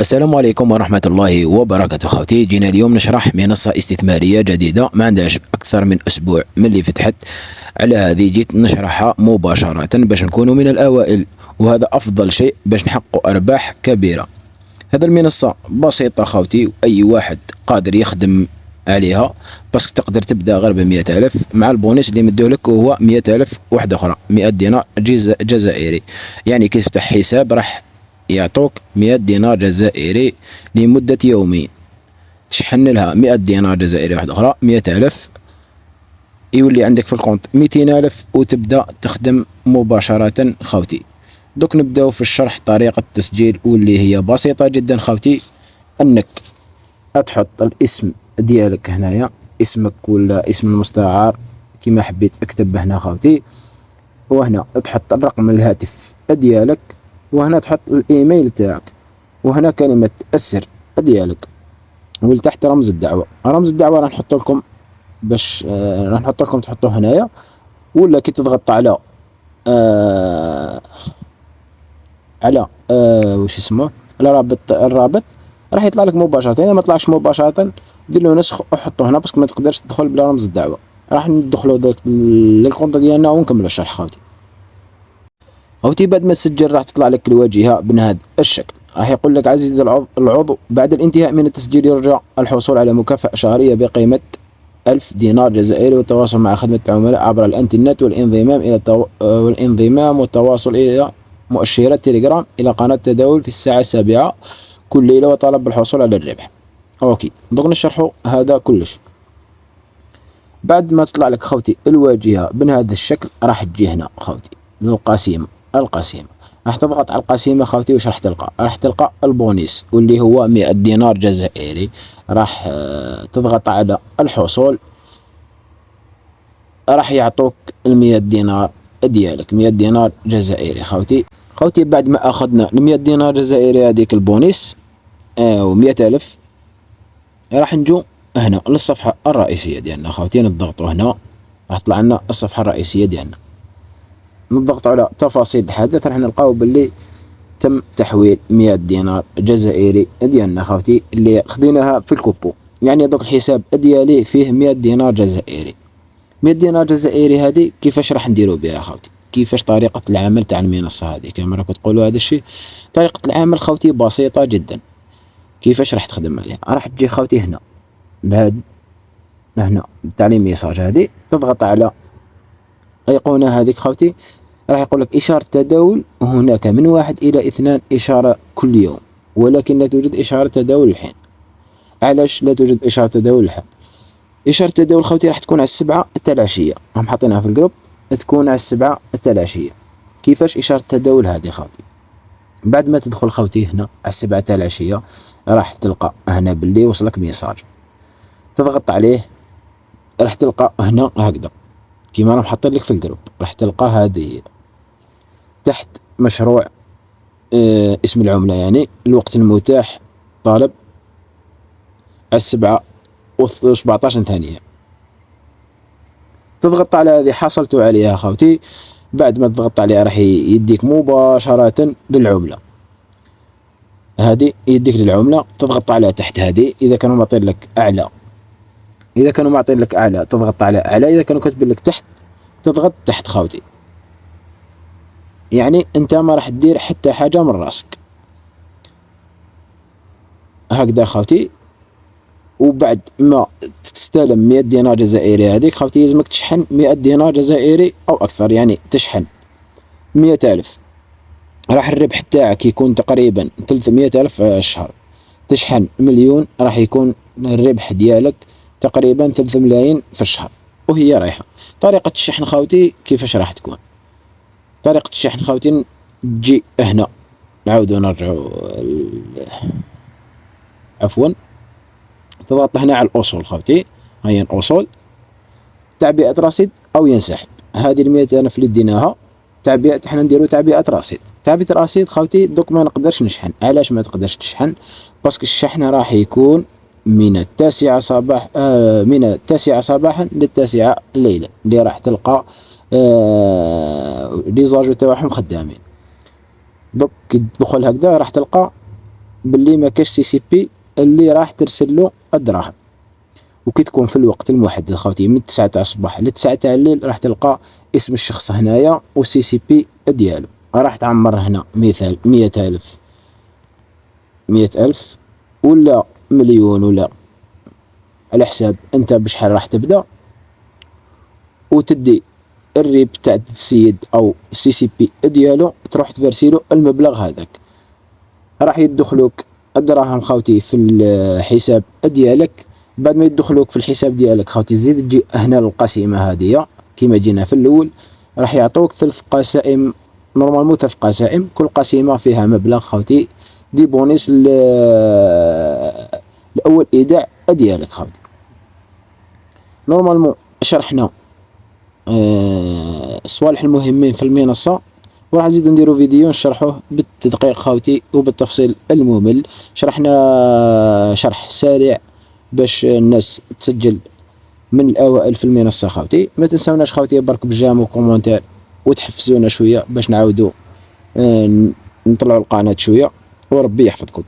السلام عليكم ورحمة الله وبركاته. خوتي، جينا اليوم نشرح منصة استثمارية جديدة ما عندهاش أكثر من أسبوع من اللي فتحت. على هذه جيت نشرحها مباشرة باش نكونوا من الأوائل، وهذا أفضل شيء باش نحققوا أرباح كبيرة. هذا المنصة بسيطة خوتي، وأي واحد قادر يخدم عليها، بس تقدر تبدا غير بمئة ألف مع البونيس اللي مدوه لك، وهو مئة ألف واحدة أخرى 100 دينار جزائري. يعني كي تفتح حساب راح يعطوك 100 دينار جزائري لمدة يومين، تشحن لها 100 دينار جزائري واحدة أخرى 100 ألف، يولي عندك في الكونت 200 ألف وتبدأ تخدم مباشرة خوتي. دوك نبداو في الشرح. طريقة التسجيل واللي هي بسيطة جدا خوتي، أنك تحط الاسم ديالك هنايا، اسمك ولا اسم المستعار كما حبيت اكتب هنا خوتي، وهنا تحط الرقم الهاتف ديالك، وهنا تحط الايميل تاعك، وهنا كلمة السر ديالك، ولتحت رمز الدعوة. رمز الدعوة راح نحط لكم باش راح نحط لكم تحطوه هنايا، ولا كي تضغط على وش اسمه الرابط راح يطلع لك مباشرة. اذا ما طلعش مباشرة دير له نسخ وحطه هنا، بس ما تقدرش تدخل بلا رمز الدعوة. راح ندخلوا للكونت ديالنا ونكملوا الشرح خوتي. بعد ما تسجل راح تطلع لك الواجهة بهذا الشكل. راح يقول لك عزيزي العضو، بعد الانتهاء من التسجيل يرجى الحصول على مكافأة شهرية بقيمة 1000 دينار جزائري، والتواصل مع خدمة العملاء عبر الانترنت، والانضمام والتواصل إلى مؤشرات تليجرام إلى قناة تداول في الساعة 7 كل ليلة، وطلب بالحصول على الربح. اوكي، دوك نشرحوا هذا كلش. بعد ما تطلع لك خوتي الواجهة بهذا الشكل، راح تجي هنا خوتي للقسيمة. راح تضغط على القسيمة خوتي، وش راح تلقى؟ راح تلقى البونيس واللي هو 100 دينار جزائري. راح تضغط على الحصول، راح يعطوك 100 دينار ديالك، 100 دينار جزائري خوتي. بعد ما اخذنا 100 دينار جزائري هذيك البونيس و100 ألف، راح نجو هنا للصفحة الرئيسية ديالنا خوتي. نضغطوا هنا راح تطلع لنا الصفحة الرئيسية ديالنا، نضغطوا على تفاصيل الحدث. راح نلقاو باللي تم تحويل 100 دينار جزائري ديالنا خوتي اللي خديناها في الكوبو. يعني دوك الحساب ديالي فيه 100 دينار جزائري. 100 دينار جزائري هذه كيفاش راح نديروا بها خوتي؟ كيفاش طريقة العمل تاع المنصة هذه؟ كما راكم تقولوا هذا الشيء طريقة العمل خوتي بسيطة جدا. كيفاش راح تخدم عليها؟ راح تجي خوتي هنا لهاد هنا تعليم ميساج هذه، تضغط على ايقونة هذيك خوتي. راح يقول لك إشارة تداول، هناك من 1 إلى 2 إشارة كل يوم، ولكن لا توجد إشارة تداول الحين. علاش لا توجد إشارة تداول الحين؟ إشارة التداول خوتي راح تكون على 7 تاع العشية، راهم حاطينها في الجروب، تكون على 7 تاع العشية. كيفاش إشارة التداول هذه خوتي؟ بعد ما تدخل خوتي هنا على 7 تاع العشية، راح تلقى هنا باللي وصلك ميساج، تضغط عليه. راح تلقى هنا هكذا كيما راهم حاطين لك في الجروب، راح تلقى هذه تحت مشروع اسم العملة، يعني الوقت المتاح طالب على 7 و17 ثانية. تضغط على هذه، حصلت عليها خوتي. بعد ما تضغط عليها راح يديك مباشرة للعملة هذه، يديك للعملة. تضغط على تحت هذه، إذا كانوا معطين لك أعلى، تضغط على أعلى. إذا كانوا كاتبين لك تحت تضغط تحت خوتي. يعني أنت ما راح تدير حتى حاجة من راسك هكذا خوتي. وبعد ما تستلم 100 دينار جزائري هذيك خوتي، لازمك تشحن 100 دينار جزائري أو أكثر، يعني تشحن 100 ألف. راح الربح تاعك يكون تقريبا 300 ألف في الشهر. تشحن مليون راح يكون الربح ديالك تقريبا 3 ملايين في الشهر، وهي رايحة. طريقة الشحن خوتي كيفاش راح تكون؟ طريقة الشحن خوتي تجي هنا، نعاودو نرجعو عفوا، تضغط هنا على الأصول خوتي. هيا الأصول، تعبئة رصيد أو ينسحب. هذه 100 ألف اللي ديناها تعبئة، احنا نديرو تعبئة رصيد. تعبئة رصيد خوتي دوك ما نقدرش نشحن. علاش ما تقدرش تشحن؟ باسكو الشحن راح يكون من 9 صباح من 9 صباحا ل9 الليلة، اللي راح تلقى لي زاجو تاعهم خدامين. دوك كي تدخل هكذا راح تلقى باللي ما كاش سي سي بي اللي راح ترسل له الدراهم. وكي تكون في الوقت المحدد خوتي من 9 تاع الصباح ل 9 تاع الليل راح تلقى اسم الشخص هنايا والسي سي بي ديالو، راح تعمر هنا مثال 100,000 100,000 ولا مليون، ولا على حساب انت بشحال راح تبدا، وتدي الريب تاع السيد او السي سي بي ديالو، تروح تفرسيلو المبلغ هذاك، راح يدخلوك الدراهم خاوتي في الحساب ديالك. بعد ما يدخلوك في الحساب ديالك خاوتي زيد تجي هنا القسيمه هذه كيما جينا في الاول، راح يعطوك 3 قسائم، نورمالمون 3 قسائم، كل قسيمه فيها مبلغ خاوتي دي بونيس الاول ايداع ديالك خاوتي. نورمالمون شرحنا الصوالح المهمين في المنصه، وراح نزيدو نديرو فيديو نشرحوه بالتدقيق خاوتي وبالتفصيل الممل. شرحنا شرح سريع باش الناس تسجل من الاوائل في المنصه خاوتي. ما تنساوناش خاوتي برك بجام وكومونتير وتحفزونا شويه باش نعاودو نطلعوا القناه شويه، وربي يحفظكم.